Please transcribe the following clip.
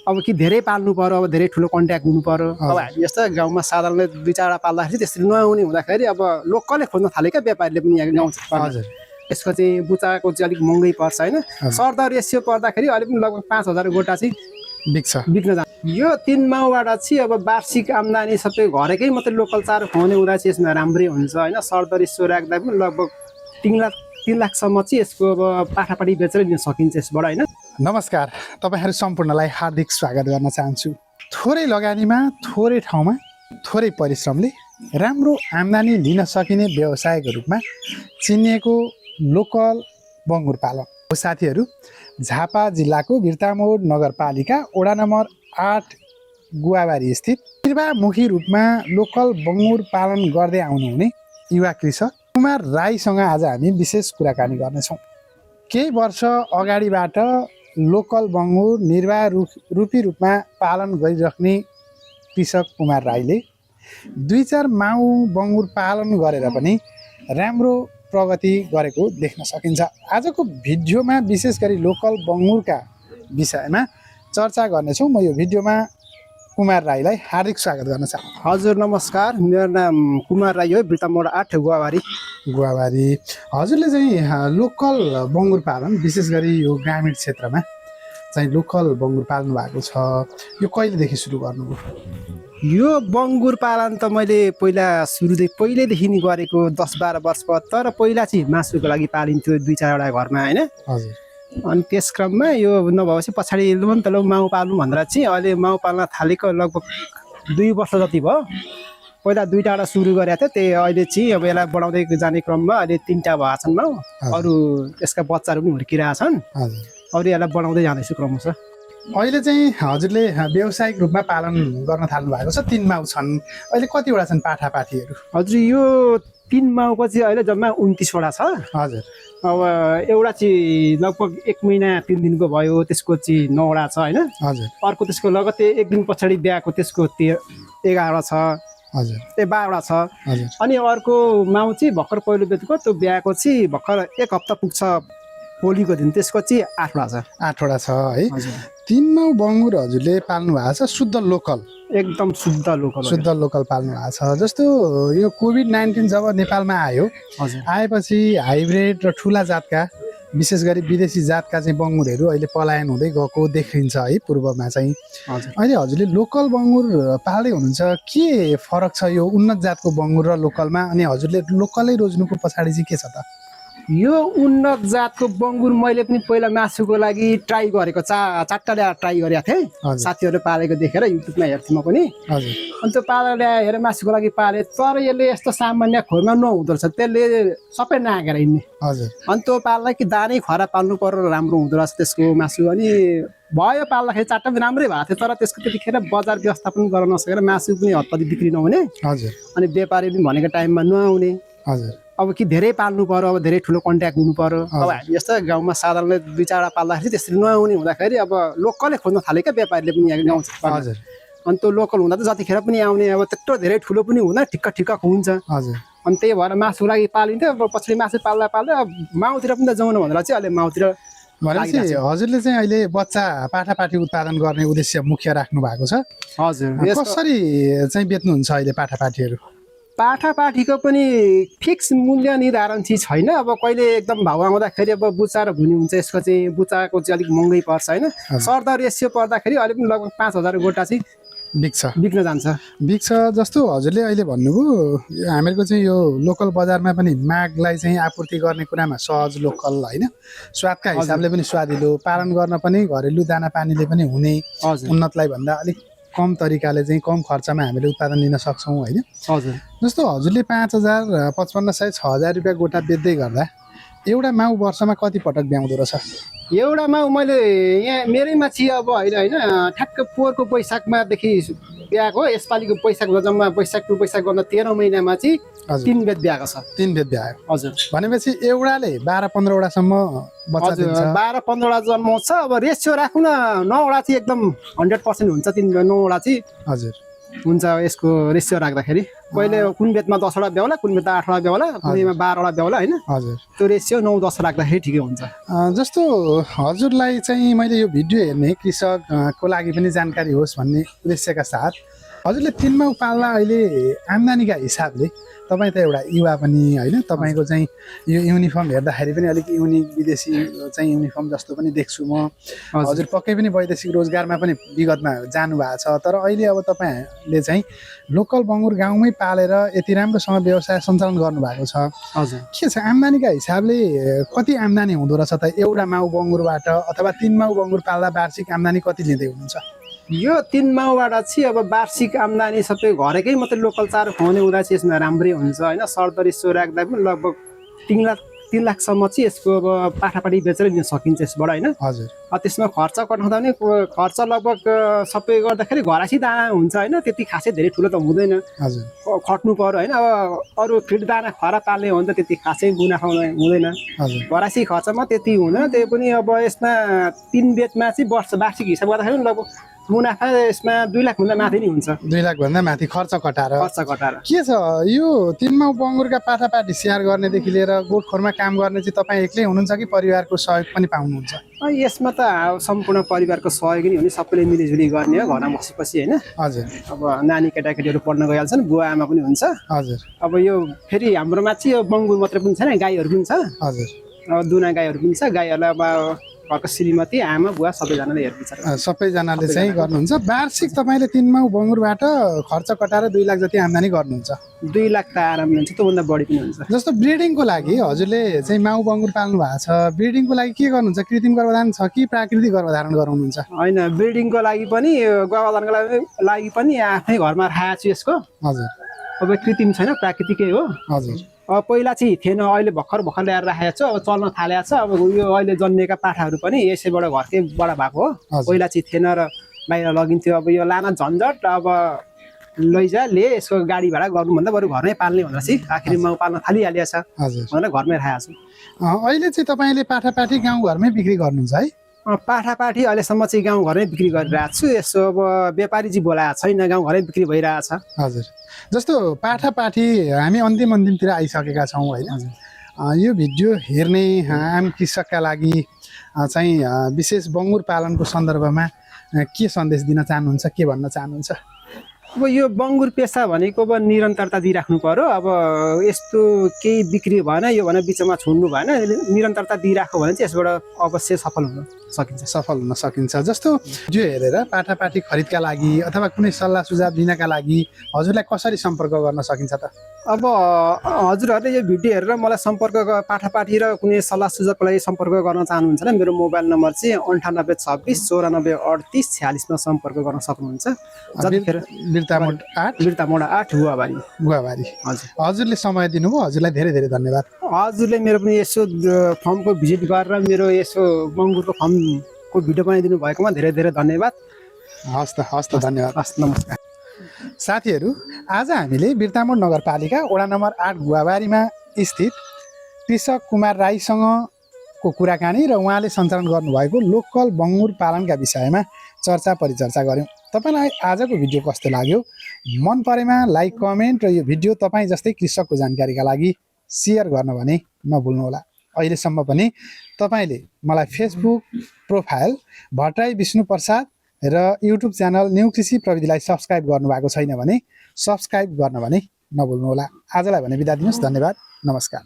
अब कि धेरै पाल्नु पर्यो, अब धेरै ठुलो कन्ट्याक्ट हुनु पर्यो। अब हामी जस्तो गाउँमा साधारणले 2-4वटा पाल्दाखेरि त्यसरी नआउने हुँदाखेरि अब लोकलै खोज्न थाल्यो क्या व्यापारीले पनि यहाँ गाउँ हजुर यसको चाहिँ बुचाको चाहिँ अलिक महँगै पर्छ होइन। सर्दा रेसियो पर्दाखेरि अहिले पनि लगभग 5,000 गोटा चाहिँ बिक्न जान्छ। यो 3 माउबाट चाहिँ अब वार्षिक आम्दानी सबै घरकै मात्रै लोकल चारो खुवाउने हुँदा चाहिँ यसमा राम्रै हुन्छ होइन। सर्दा रेसियो राख्दा पनि लगभग 3 लाखसम्म चाहिँ यसको अब पाठापाठी बेचेर लिन सकिन्छ यसबाट होइन। नमस्कार, तपाईँहरू सम्पूर्णलाई हार्दिक स्वागत गर्न चाहन्छु। थोरै लगानीमा, थोरै ठाउँमा, थोरै परिश्रमले राम्रो आम्दानी लिन सकिने व्यवसायको रूपमा चिनिएको लोकल बङ्गुर पालन हो। साथीहरू, झापा जिल्लाको बिर्तामोड नगरपालिका वडा नम्बर 8 गुवाबारी स्थित निर्वाहमुखी रूपमा लोकल बङ्गुर पालन गर्दै आउनुहुने युवा कृषक कुमार राईसँग आज हामी विशेष कुराकानी गर्नेछौँ। केही वर्ष अगाडिबाट लोकल बङ्गुर निर्वाह रूपी रूपमा पालन गरिराख्ने कृषक कुमार राईले 2-4 माउ बङ्गुर पालन गरेर पनि राम्रो प्रगति गरेको देख्न सकिन्छ। आजको भिडियोमा विशेष गरी लोकल बङ्गुरका विषयमा चर्चा गर्नेछौँ। म यो भिडियोमा कुमार राईलाई हार्दिक स्वागत गर्न चाहन्छु। हजुर नमस्कार, मेरो नाम कुमार राई हो, बिर्तामोड 8 गुवाबारी। हजुरले चाहिँ लोकल बङ्गुर पालन विशेष गरी यो ग्रामीण क्षेत्रमा चाहिँ लोकल बङ्गुर पाल्नु भएको छ, यो कहिलेदेखि सुरु गर्नुभयो? यो बङ्गुर पालन त मैले पहिल्यैदेखि गरेको 10-12 वर्ष भयो। तर पहिला चाहिँ मासुको लागि पालिन्थ्यो 2-4वटा घरमा होइन। हजुर। अनि त्यस क्रममा यो नभएपछि पछाडि माउ पाल्नु भनेर चाहिँ अहिले माउ पाल्न थालेको लगभग 2 वर्ष जति भयो। पहिला 2वटा सुरु गरेको थियो, त्यही अहिले चाहिँ अब यसलाई बढाउँदै जाने क्रममा अहिले 3टा भएको छन् माउ। अरू यसका बच्चाहरू पनि हुर्किरहेछन्। अरू यसलाई बढाउँदै जाँदैछु क्रमशः। अहिले चाहिँ हजुरले व्यावसायिक रूपमा पालन गर्न थाल्नु भएको छ। 3 माउ छन्, अहिले कतिवटा छन् पाठापाठीहरू? हजुर, यो 3 माउको चाहिँ अहिले जम्मा 29वटा छ। हजुर। अब एउटा चाहिँ लगभग 1 महिना 3 दिनको भयो, त्यसको चाहिँ 9वटा छ होइन। हजुर। अर्को त्यसको लगत्तै 1 दिन पछाडि ब्याएको त्यसको 11वटा छ। हजुर। 12वटा छ। हजुर। अनि अर्को माउ चाहिँ भर्खर पहिलो बेचको, त्यो ब्याएको चाहिँ भर्खर 1 हप्ता पुग्छ होलीको दिन, त्यसको चाहिँ 8वटा छ। 8वटा छ है। 3 माउ बङ्गुर हजुरले पाल्नु भएको छ, शुद्ध लोकल? एकदम शुद्ध लोकल पाल्नु भएको छ। जस्तो यो कोभिड-19 जब नेपालमा आयो, आएपछि हाइब्रिड र ठुला जातका विशेष गरी विदेशी जातका चाहिँ बङ्गुरहरू अहिले पलायन हुँदै गएको देखिन्छ है पूर्वमा चाहिँ। अहिले हजुरले लोकल बङ्गुर पाल्दै हुनुहुन्छ, के फरक छ यो उन्नत जातको बङ्गुर र लोकलमा? अनि हजुरले लोकलै रोज्नुको पछाडि चाहिँ के छ त? यो उन्नत जातको बङ्गुर मैले पनि पहिला मासुको लागि ट्राई गरेको, 4टा ल्याएर ट्राई गरेको थिएँ। साथीहरूले पालेको देखेर युट्युबमा हेर्थेँ म पनि। हजुर। अनि त्यो पालेर ल्याएर मासुको लागि पालेँ, तर यसले यस्तो सामान्य खोरमा नहुँदो रहेछ, त्यसले सबै नागेर हिँड्ने। हजुर। अनि त्यो पाल्दा कि दानै खरा पाल्नु पर्यो, राम्रो हुँदो रहेछ त्यसको मासु। अनि भयो पाल्दाखेरि 4टा पनि राम्रै भएको थियो, तर त्यसको त्यतिखेर बजार व्यवस्थापन गर्न नसकेर मासु पनि हतपति बिक्री नहुने। हजुर। अनि व्यापारी पनि भनेको टाइममा नआउने। हजुर। अब कि धेरै पाल्नु पर्यो, अब धेरै ठुलो कन्ट्याक्ट हुनु पर्यो। अब हामी जस्तो गाउँमा साधारणले 2-4वटा पाल्दाखेरि त्यसरी नआउने हुँदाखेरि अब लोकलै खोज्न थाल्यो क्या व्यापारीले पनि यहाँ गाउँ। हजुर। अनि त्यो लोकल हुँदा त जतिखेर पनि आउने, अब त्यत्रो धेरै ठुलो पनि हुँदैन, ठिक्क हुन्छ। हजुर। अनि त्यही भएर मासुको लागि पालिन्थ्यो। अब पछाडि मासु पाल्दा अब माउतिर पनि त जाउँ भनेर चाहिँ अहिले माउतिर। भनेपछि हजुरले चाहिँ अहिले बच्चा पाठापाठी उत्पादन गर्ने उद्देश्य मुख्य राख्नु भएको छ? हजुर। कसरी चाहिँ बेच्नुहुन्छ अहिले पाठापाठीहरू? पाठापाठीको पनि फिक्स मूल्य निर्धारण चाहिँ छैन। अब कहिले एकदम भाउ आउँदाखेरि अब बुचा र भुनी हुन्छ, यसको चाहिँ बुचाको चाहिँ अलिक महँगै पर्छ होइन। सर्दा रेसियो पर्दाखेरि अहिले पनि लगभग 5,000 गोटा चाहिँ बिक्न जान्छ। जस्तो हजुरले अहिले भन्नुभयो, हामीहरूको चाहिँ यो लोकल बजारमा पनि मागलाई चाहिँ आपूर्ति गर्ने कुरामा सहज लोकल होइन, स्वादका हिसाबले पनि स्वादिलो, पालन गर्न पनि घरेलु दाना पानीले पनि हुने, उन्नतलाई भन्दा अलिक कम तरिकाले चाहिँ कम खर्चमा हामीले उत्पादन लिन सक्छौँ होइन। हजुर। जस्तो हजुरले 5,000, 5500, 6,000 रुपियाँ गोटा बेच्दै गर्दा एउटा माउ वर्षमा कति पटक ब्याउँदो रहेछ? एउटा माउ मैले यहाँ मेरैमा चाहिँ अब होइन ठ्याक्क पोहोरको वैशाखमादेखि ब्याएको, यसपालिको वैशाखमा जम्मा वैशाख टु वैशाख गर्दा 13 महिनामा चाहिँ 3 बेद ब्याएको छ। 3 बेद ब्यायो। हजुर। भनेपछि एउटाले 12-15वटासम्म बच्चा दिन्छ। 12-15वटा जन्माउँछ। अब रेसियो राख्नु न, 9वटा चाहिँ एकदम 100% हुन्छ, 9वटा चाहिँ। हजुर। हुन्छ यसको रेसियो राख्दाखेरि पहिले कुन बेतमा 10वटा बेहुला कुन बेतमा 8वटा बेहुला कुनैमा 12वटा बेहुला होइन हजुर त्यो रेसियो 9-10 राख्दाखेरि ठिकै हुन्छ। जस्तो हजुरलाई चाहिँ मैले यो भिडियो हेर्ने कृषकको लागि पनि जानकारी होस् भन्ने उद्देश्यका साथ हजुरले 3 माउ पाल्दा अहिले आम्दानीका हिसाबले तपाईँ त एउटा युवा पनि होइन तपाईँको चाहिँ यो युनिफर्म हेर्दाखेरि पनि अलिक युनिक विदेशी चाहिँ युनिफर्म जस्तो पनि देख्छु म। हजुर पक्कै पनि वैदेशिक रोजगारमा पनि विगतमा जानुभएको छ, तर अहिले अब तपाईँले चाहिँ लोकल बङ्गुर गाउँमै पालेर यति राम्रोसँग व्यवसाय सञ्चालन गर्नुभएको छ। हजुर के छ आम्दानीका हिसाबले कति आम्दानी हुँदो रहेछ त एउटा माउ बङ्गुरबाट, अथवा 3 माउ बङ्गुर पाल्दा वार्षिक आम्दानी कति लिँदै हुनुहुन्छ? यो 3 माउबाट चाहिँ अब वार्षिक आम्दानी सबै घरकै मात्रै लोकल चारो खुवाउने हुँदा चाहिँ यसमा राम्रै हुन्छ होइन। सरदर यसो राख्दा पनि लगभग 3 लाखसम्म चाहिँ यसको अब पाठापाठी बेचेर लिन सकिन्छ यसबाट होइन। हजुर त्यसमा खर्च कटाउँदा पनि खर्च लगभग सबै गर्दाखेरि घरासी दाना हुन्छ होइन, त्यति खासै धेरै ठुलो त हुँदैन। हजुर खट्नु पर्यो होइन। अब अरू फिड दाना खरा पाल्ने हो भने त त्यति खासै मुनाफा हुँदैन। हजुर घरासी खर्चमा त्यति हुँदैन। त्यही पनि अब यसमा 3 बेचमा चाहिँ वार्षिक हिसाब गर्दाखेरि लगभग मुनाफा यसमा 2 लाखभन्दा माथि नै हुन्छ। 2 लाखभन्दा माथि खर्च कटाएर के छ यो 3 माउ बङ्गुरका पाठापाठी स्याहार गर्नेदेखि लिएर गोठखोरमा काम गर्ने चाहिँ तपाईँ एक्लै हुनुहुन्छ कि परिवारको सहयोग पनि पाउनुहुन्छ? यसमा त सम्पूर्ण परिवारको सहयोग नै हो नि, सबैले मिलिजुली गर्ने हो घरमा बसेपछि होइन। हजुर अब नानी केटाकेटीहरू पढ्न गइहाल्छन्, बुवा आमा पनि हुन्छ। हजुर अब यो फेरि हाम्रोमा चाहिँ यो बङ्गुर मात्रै पनि छैन, गाईहरू पनि छ। हजुर अब दुना गाईहरू पनि छ। गाईहरूलाई अब घरको श्रीमती आमा बुवा सबैजनाले हेर्नुहुन्छ। सबैजनाले चाहिँ गर्नुहुन्छ। वार्षिक तपाईँले 3 माउ बङ्गुरबाट खर्च कटाएर 2 लाख जति आम्दानी गर्नुहुन्छ? 2 लाख त आरामले हुन्छ, त्योभन्दा बढी पनि हुन्छ। जस्तो ब्रिडिङको लागि हजुरले चाहिँ माउ बङ्गुर पाल्नु भएको छ, ब्रिडिङको लागि के गर्नुहुन्छ? कृत्रिम गर्भधारण छ कि प्राकृतिक गर्भधारण गराउनुहुन्छ? होइन, ब्रिडिङको लागि पनि गर्भधारणको लागि पनि आफ्नै घरमा राखेको छु यसको। हजुर अब कृत्रिम छैन, प्राकृतिकै हो। हजुर अब पहिला चाहिँ थिएन, अहिले भर्खर ल्याएर राखेको छु। अब चल्न थालेको छ। अब यो अहिले जन्मेका पाठाहरू पनि यसैबाट घरकैबाट भएको हो। पहिला चाहिँ थिएन र बाहिर लगिन्थ्यो। अब यो लान झन्झट, अब लैजा ले यसको गाडी भाडा गर्नुभन्दा बरु घरमै पाल्ने भनेर चाहिँ आखिर माउ पाल्न थालिहालिएको छ भनेर घरमै राखेको छु। अहिले चाहिँ तपाईँले पाठापाठी गाउँघरमै बिक्री गर्नुहुन्छ है? पाठापाठी अहिलेसम्म चाहिँ गाउँघरमै बिक्री गरिरहेको छु। यसो अब व्यापारी चाहिँ बोलाएको छैन, गाउँघरै बिक्री भइरहेको छ। हजुर जस्तो पाठापाठी हामी अन्तिमतिर आइसकेका छौँ होइन। यो भिडियो हेर्ने आम कृषकका लागि चाहिँ विशेष बङ्गुर पालनको सन्दर्भमा के सन्देश दिन चाहनुहुन्छ, के भन्न चाहनुहुन्छ? अब यो बङ्गुर पेसा भनेको अब निरन्तरता दिइराख्नु पर्यो। अब यस्तो केही बिक्री भएन यो भने बिचमा छोड्नु भएन, निरन्तरता दिइराख्यो भने चाहिँ यसबाट अवश्य सफल हुन सकिन्छ। जस्तो भिडियो हेरेर पाठापाठी खरिदका लागि अथवा कुनै सल्लाह सुझाव दिनका लागि हजुरलाई कसरी सम्पर्क गर्न सकिन्छ त? अब हजुरहरूले यो भिडियो हेरेर मलाई पाठापाठी र कुनै सल्लाह सुझावको लागि सम्पर्क गर्न चाहनुहुन्छ भने मेरो मोबाइल नम्बर चाहिँ 9826 94 38 46मा सम्पर्क गर्न सक्नुहुन्छ। जतिखेर बिर्तामोड 8 गुवाबारी। हजुरले समय दिनुभयो, हजुरलाई धेरै धेरै धन्यवाद। हजुरले मेरो पनि यसो फर्मको भिजिट गरेर मेरो यसो बङ्गुरको फर्मको भिडियो बनाइदिनु भएकोमा धेरै धेरै धन्यवाद। हस् त धन्यवाद। नमस्कार साथीहरू, आज हामीले बिर्तामोड नगरपालिका वडा नम्बर 8 गुवाबारीमा स्थित कृषक कुमार राईसँगको कुराकानी र उहाँले सञ्चालन गर्नुभएको लोकल बङ्गुर पालनका विषयमा चर्चा परिचर्चा गऱ्यौँ। तपाईँलाई आजको भिडियो कस्तो लाग्यो? मन परेमा लाइक, कमेन्ट र यो भिडियो तपाईँ जस्तै कृषकको जानकारीका लागि सेयर गर्न भने नभुल्नुहोला। अहिलेसम्म पनि तपाईँले मलाई फेसबुक प्रोफाइल भट्टराई विष्णु प्रसाद र युट्युब च्यानल न्यू कृषि प्रविधिलाई सब्सक्राइब गर्नुभएको छैन भने सब्सक्राइब गर्न भने नभुल्नुहोला। आजलाई भने बिदा दिनुहोस्। धन्यवाद। नमस्कार।